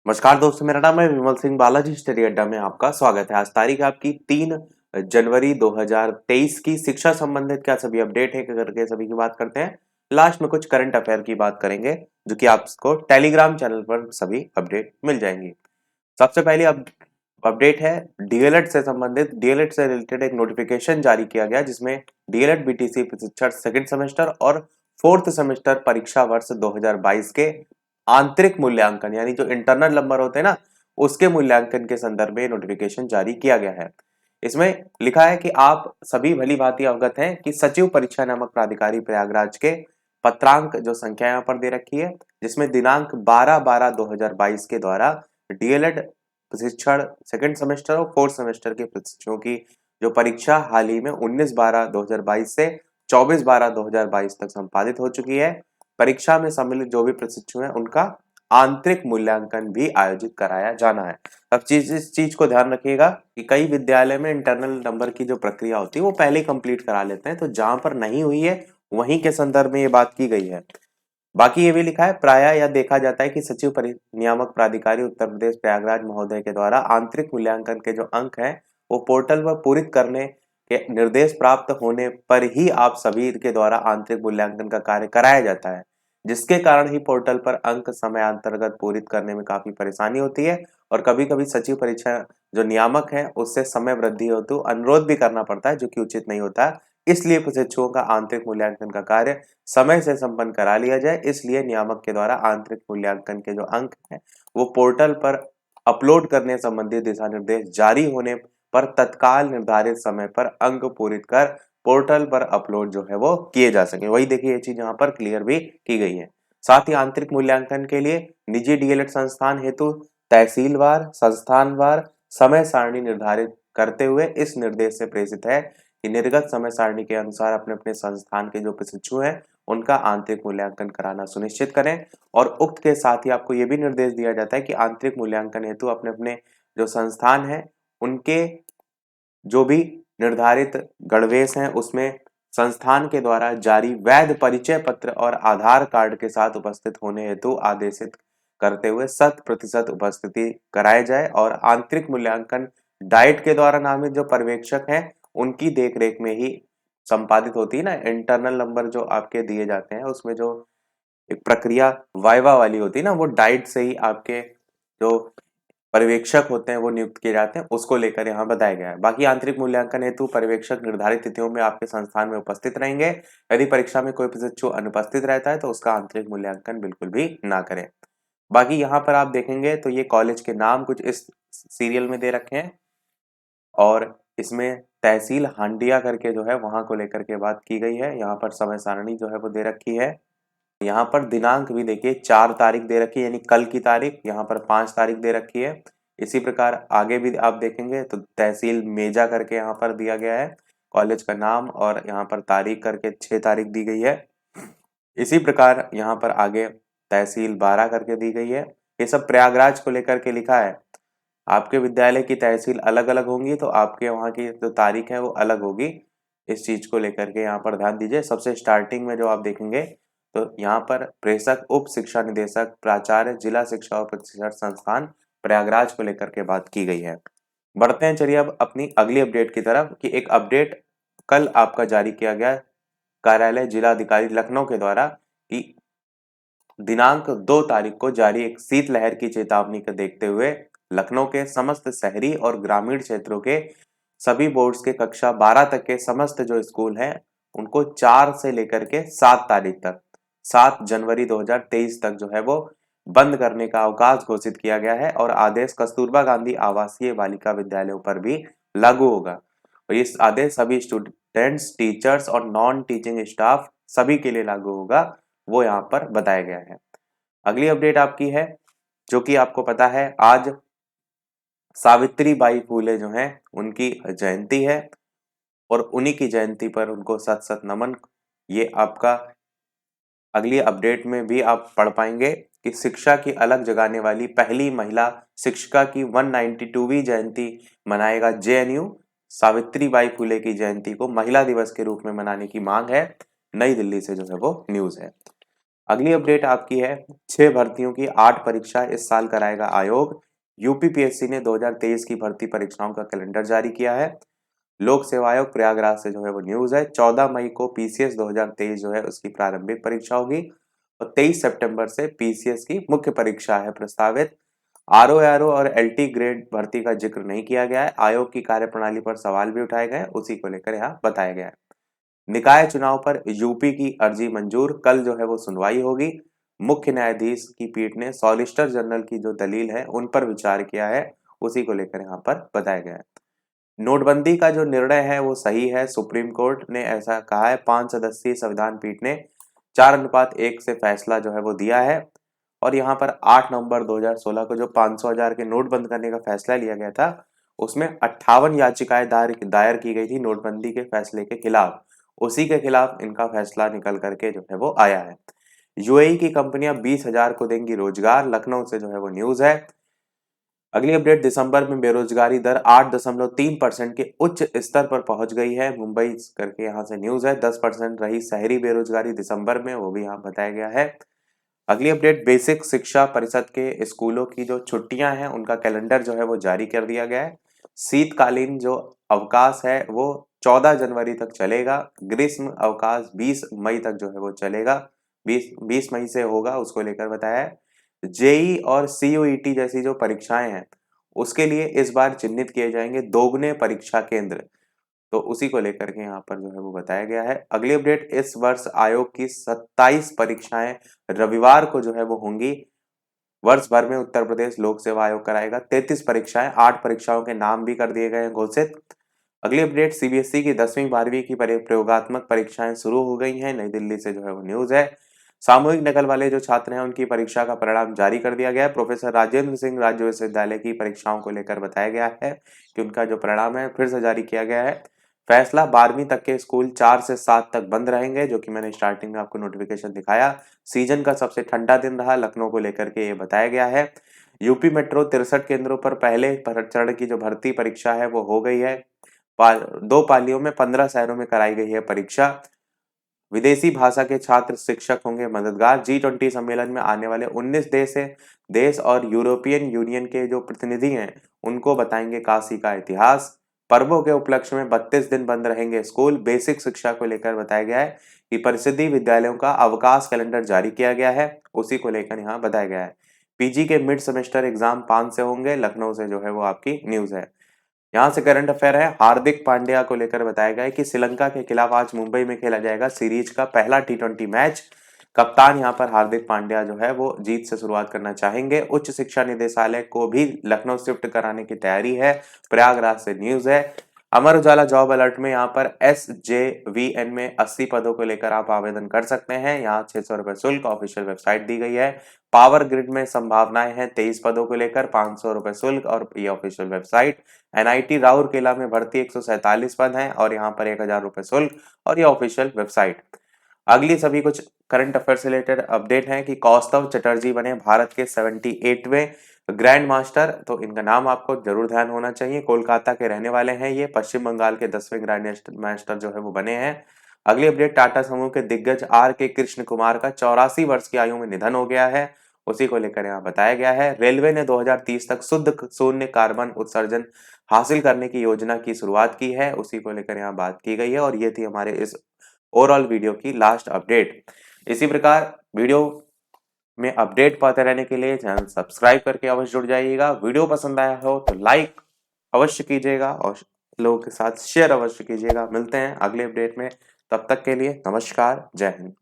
नमस्कार दोस्तों, मेरा नाम है विमल सिंह। बालाजी स्टडी अड्डा में आपका स्वागत है। आज तारीख है आपकी 3 जनवरी 2023 की। शिक्षा संबंधित क्या सभी अपडेट है करके सभी की बात करते हैं। लास्ट में कुछ करंट अफेयर की बात करेंगे जो कि आपको टेलीग्राम चैनल पर सभी अपडेट मिल जाएंगी। सबसे पहले अब अपडेट है डीएलएड से संबंधित। डीएलएड से रिलेटेड एक नोटिफिकेशन जारी किया गया जिसमें डीएलएड बीटीसी प्रशिक्षण सेकंड सेमेस्टर और फोर्थ सेमेस्टर परीक्षा वर्ष 2022 के आंतरिक मूल्यांकन यानी जो इंटरनल नंबर होते हैं ना, उसके मूल्यांकन के संदर्भ में नोटिफिकेशन जारी किया गया है। इसमें लिखा है कि आप सभी भली भांति अवगत हैं कि सचिव परीक्षा नामक प्राधिकारी प्रयागराज के पत्रांक जो संख्या यहाँ पर दे रखी है, जिसमें दिनांक 12/12/2022 के द्वारा डीएलएड प्रशिक्षण सेकंड सेमेस्टर और फोर्थ सेमेस्टर के प्रशिक्षुओं की जो परीक्षा हाल ही में 19/12/2022 से 24/12/2022 तक संपादित हो चुकी है। परीक्षा में सम्मिलित जो भी प्रशिक्षु हैं उनका आंतरिक मूल्यांकन भी आयोजित कराया जाना है। अब इस चीज को ध्यान रखिएगा कि कई विद्यालय में इंटरनल नंबर की जो प्रक्रिया होती है वो पहले ही कंप्लीट करा लेते हैं, तो जहां पर नहीं हुई है वहीं के संदर्भ में ये बात की गई है। बाकी ये भी लिखा है, प्रायः यह देखा जाता है कि सचिव नियामक प्राधिकारी उत्तर प्रदेश प्रयागराज महोदय के द्वारा आंतरिक मूल्यांकन के जो अंक हैं वो पोर्टल पर पूरित करने के निर्देश प्राप्त होने पर ही आप सभी के द्वारा आंतरिक मूल्यांकन का कार्य कराया जाता है, जिसके कारण ही पोर्टल पर अंक समय अंतर्गत पूरित करने में काफी परेशानी होती है और कभी कभी सचिव परीक्षा जो नियामक है उससे समय वृद्धि हेतु अनुरोध भी करना पड़ता है, जो कि उचित नहीं होता। इसलिए प्रशिक्षुओं का आंतरिक मूल्यांकन का कार्य समय से संपन्न करा लिया जाए। इसलिए नियामक के द्वारा आंतरिक मूल्यांकन के जो अंक हैं वो पोर्टल पर अपलोड करने संबंधी दिशा निर्देश जारी होने पर तत्काल निर्धारित समय पर अंक पूरित कर पोर्टल पर अपलोड जो है वो किए जा सके। वही देखिए ये चीज यहाँ पर क्लियर भी की गई है। साथ ही आंतरिक मूल्यांकन के लिए निजी डीएलएड संस्थान हेतु तहसीलवार संस्थानवार समय सारणी निर्धारित करते हुए इस निर्देश से प्रेषित है कि निर्गत समय सारणी के अनुसार अपने अपने संस्थान के जो प्रशिक्षु हैं उनका आंतरिक मूल्यांकन कराना सुनिश्चित करें। और उक्त के साथ ही आपको ये भी निर्देश दिया जाता है कि आंतरिक मूल्यांकन हेतु अपने अपने जो संस्थान है उनके जो भी निर्धारित गणवेश हैं उसमें संस्थान के द्वारा जारी वैध परिचय पत्र और आधार कार्ड के साथ उपस्थित होने हेतु आदेशित करते हुए 100% उपस्थिति कराई जाए। और आंतरिक मूल्यांकन डाइट के द्वारा नामित जो पर्यवेक्षक हैं उनकी देखरेख में ही संपादित होती है ना। इंटरनल नंबर जो आपके दिए जाते हैं उसमें जो एक प्रक्रिया वाइवा वाली होती है ना, वो डाइट से ही आपके जो पर्यवेक्षक होते हैं वो नियुक्त किए जाते हैं, उसको लेकर यहाँ बताया गया है। बाकी आंतरिक मूल्यांकन हेतु पर्यवेक्षक निर्धारित तिथियों में आपके संस्थान में उपस्थित रहेंगे। यदि परीक्षा में कोई प्रशिक्षु अनुपस्थित रहता है तो उसका आंतरिक मूल्यांकन बिल्कुल भी ना करें। बाकी यहाँ पर आप देखेंगे तो ये कॉलेज के नाम कुछ इस सीरियल में दे रखे हैं और इसमें तहसील हांडिया करके जो है वहां को लेकर के बात की गई है। यहाँ पर समय सारणी जो है वो दे रखी है। यहाँ पर दिनांक भी देखिए 4 तारीख दे रखी है यानी कल की तारीख, यहाँ पर 5 तारीख दे रखी है। इसी प्रकार आगे भी आप देखेंगे तो तहसील मेजा करके यहाँ पर दिया गया है कॉलेज का नाम, और यहाँ पर तारीख करके 6 तारीख दी गई है। इसी प्रकार यहाँ पर आगे तहसील 12 करके दी गई है। ये सब प्रयागराज को लेकर के लिखा है। आपके विद्यालय की तहसील अलग अलग होंगी तो आपके वहाँ की जो तारीख है वो अलग होगी। इस चीज को लेकर के यहाँ पर ध्यान दीजिए। सबसे स्टार्टिंग में जो आप देखेंगे तो यहाँ पर प्रेषक उप शिक्षा निदेशक प्राचार्य जिला शिक्षा और प्रशिक्षण संस्थान प्रयागराज को लेकर के बात की गई है। बढ़ते हैं चलिए अब अपनी अगली अपडेट की तरफ कि एक अपडेट कल आपका जारी किया गया कार्यालय जिला अधिकारी लखनऊ के द्वारा कि दिनांक 2 तारीख को जारी एक शीतलहर की चेतावनी को देखते हुए लखनऊ के समस्त शहरी और ग्रामीण क्षेत्रों के सभी बोर्ड्स के कक्षा 12 तक के समस्त जो स्कूल हैं उनको 4 से लेकर के 7 तारीख तक 7 जनवरी 2023 तक जो है वो बंद करने का अवकाश घोषित किया गया है। और आदेश कस्तूरबा गांधी आवासीय बालिका विद्यालयों पर भी लागू होगा। और इस आदेश सभी स्टूडेंट्स टीचर्स और नॉन टीचिंग स्टाफ सभी के लिए लागू होगा, वो यहाँ पर बताया गया है। अगली अपडेट आपकी है जो कि आपको पता है आज सावित्री बाई फूले जो हैं उनकी जयंती है और उन्हीं की जयंती पर उनको सत सत नमन। ये आपका अगली अपडेट में भी आप पढ़ पाएंगे कि शिक्षा की अलग जगाने वाली पहली महिला शिक्षिका की 192वीं जयंती मनाएगा जेएनयू। सावित्री बाई फूले की जयंती को महिला दिवस के रूप में मनाने की मांग है। नई दिल्ली से जो है वो न्यूज है। अगली अपडेट आपकी है 6 भर्तियों की 8 परीक्षा इस साल कराएगा आयोग। यूपीपीएससी ने 2023 की भर्ती परीक्षाओं का कैलेंडर जारी किया है। लोक सेवा आयोग प्रयागराज से जो है वो न्यूज है। 14 मई को पीसीएस 2023 जो है उसकी प्रारंभिक परीक्षा होगी और 23 सितंबर से पीसीएस की मुख्य परीक्षा है प्रस्तावित। आरओ और एलटी ग्रेड भर्ती का जिक्र नहीं किया गया है। आयोग की कार्यप्रणाली पर सवाल भी उठाए गए, उसी को लेकर यहाँ बताया गया है। निकाय चुनाव पर यूपी की अर्जी मंजूर, कल जो है वो सुनवाई होगी। मुख्य न्यायाधीश की पीठ ने सॉलिसिटर जनरल की जो दलील है उन पर विचार किया है, उसी को लेकर यहाँ पर बताया गया है। नोटबंदी का जो निर्णय है वो सही है, सुप्रीम कोर्ट ने ऐसा कहा है। 5 सदस्यीय संविधान पीठ ने 4:1 से फैसला जो है वो दिया है। और यहाँ पर 8 नवंबर 2016 को जो 500,000 के नोट बंद करने का फैसला लिया गया था, उसमें 58 याचिकाएं दायर की गई थी नोटबंदी के फैसले के खिलाफ। उसी के खिलाफ इनका फैसला निकल करके जो है वो आया है। यूएई की कंपनियां 20,000 को देंगी रोजगार, लखनऊ से जो है वो न्यूज है। अगली अपडेट, दिसंबर में बेरोजगारी दर 8.3% के उच्च स्तर पर पहुंच गई है, मुंबई करके यहाँ से न्यूज है। 10% रही शहरी बेरोजगारी दिसंबर में, वो भी यहाँ बताया गया है। अगली अपडेट, बेसिक शिक्षा परिषद के स्कूलों की जो छुट्टियां हैं उनका कैलेंडर जो है वो जारी कर दिया गया है। शीतकालीन जो अवकाश है वो 14 जनवरी तक चलेगा। ग्रीष्म अवकाश 20 मई तक जो है वो चलेगा, 20 मई से होगा, उसको लेकर बताया है। जेई और सीयूईटी जैसी जो परीक्षाएं हैं उसके लिए इस बार चिन्हित किए जाएंगे दोगुने परीक्षा केंद्र, तो उसी को लेकर के यहाँ पर जो है वो बताया गया है। अगली अपडेट, इस वर्ष आयोग की 27 परीक्षाएं रविवार को जो है वो होंगी। वर्ष भर में उत्तर प्रदेश लोक सेवा आयोग कराएगा 33 परीक्षाएं, 8 परीक्षाओं के नाम भी कर दिए गए हैं घोषित। अगली अपडेट, सीबीएसई की 10वीं 12वीं की प्रयोगात्मक परीक्षाएं शुरू हो गई हैं, नई दिल्ली से जो है वो न्यूज है। सामूहिक नकल वाले जो छात्र हैं उनकी परीक्षा का परिणाम जारी कर दिया गया है। प्रोफेसर राजेंद्र सिंह राज्य विश्वविद्यालय की परीक्षाओं को लेकर बताया गया है कि उनका जो परिणाम है फिर से जारी किया गया है। फैसला, 12वीं तक के स्कूल 4 से 7 तक बंद रहेंगे, जो कि मैंने स्टार्टिंग में आपको नोटिफिकेशन दिखाया। सीजन का सबसे ठंडा दिन रहा लखनऊ को लेकर के ये बताया गया है। यूपी मेट्रो 63 केंद्रों पर पहले चरण की जो भर्ती परीक्षा है वो हो गई है। 2 पालियों में 15 शहरों में कराई गई है परीक्षा। विदेशी भाषा के छात्र शिक्षक होंगे मददगार। G20 सम्मेलन में आने वाले 19 देश और यूरोपियन यूनियन के जो प्रतिनिधि हैं उनको बताएंगे काशी का इतिहास। पर्वों के उपलक्ष्य में 32 दिन बंद रहेंगे स्कूल। बेसिक शिक्षा को लेकर बताया गया है कि परिषदीय विद्यालयों का अवकाश कैलेंडर जारी किया गया है, उसी को लेकर यहाँ बताया गया है। पीजी के मिड सेमेस्टर एग्जाम 5 से होंगे, लखनऊ से जो है वो आपकी न्यूज है। यहाँ से करंट अफेयर है, हार्दिक पांड्या को लेकर बताया गया है कि श्रीलंका के खिलाफ आज मुंबई में खेला जाएगा सीरीज का पहला टी20 मैच। कप्तान यहाँ पर हार्दिक पांड्या जो है वो जीत से शुरुआत करना चाहेंगे। उच्च शिक्षा निदेशालय को भी लखनऊ शिफ्ट कराने की तैयारी है, प्रयागराज से न्यूज है। अमर उजाला जॉब अलर्ट में यहाँ पर SJVN में 80 पदों को लेकर आप आवेदन कर सकते हैं। यहाँ 600 रुपए शुल्क, ऑफिशियल वेबसाइट दी गई है। पावर ग्रिड में संभावनाएं हैं 23 पदों को लेकर, 500 रुपए शुल्क और ये ऑफिशियल वेबसाइट। एनआईटी राउरकेला में भर्ती 147 पद हैं और यहाँ पर 1000 रुपए शुल्क और ये ऑफिशियल वेबसाइट। अगली सभी कुछ करंट अफेयर से रिलेटेड अपडेट है कि कौस्तव चटर्जी बने भारत के 78वें ग्रैंड मास्टर, तो इनका नाम आपको जरूर ध्यान होना चाहिए। कोलकाता के रहने वाले हैं ये, पश्चिम बंगाल के 10वें ग्रैंड मास्टर जो है वो बने हैं। अगली अपडेट, टाटा समूह के दिग्गज R.K. कृष्ण कुमार का 84 वर्ष की आयु में निधन हो गया है, उसी को लेकर यहाँ बताया गया है। रेलवे ने 2030 तक शुद्ध शून्य कार्बन उत्सर्जन हासिल करने की योजना की शुरुआत की है, उसी को लेकर यहाँ बात की गई है। और ये थी हमारे इस ओवरऑल वीडियो की लास्ट अपडेट। इसी प्रकार वीडियो में अपडेट पाते रहने के लिए चैनल सब्सक्राइब करके अवश्य जुड़ जाइएगा। वीडियो पसंद आया हो तो लाइक अवश्य कीजिएगा और लोगों के साथ शेयर अवश्य कीजिएगा। मिलते हैं अगले अपडेट में, तब तक के लिए नमस्कार, जय हिंद।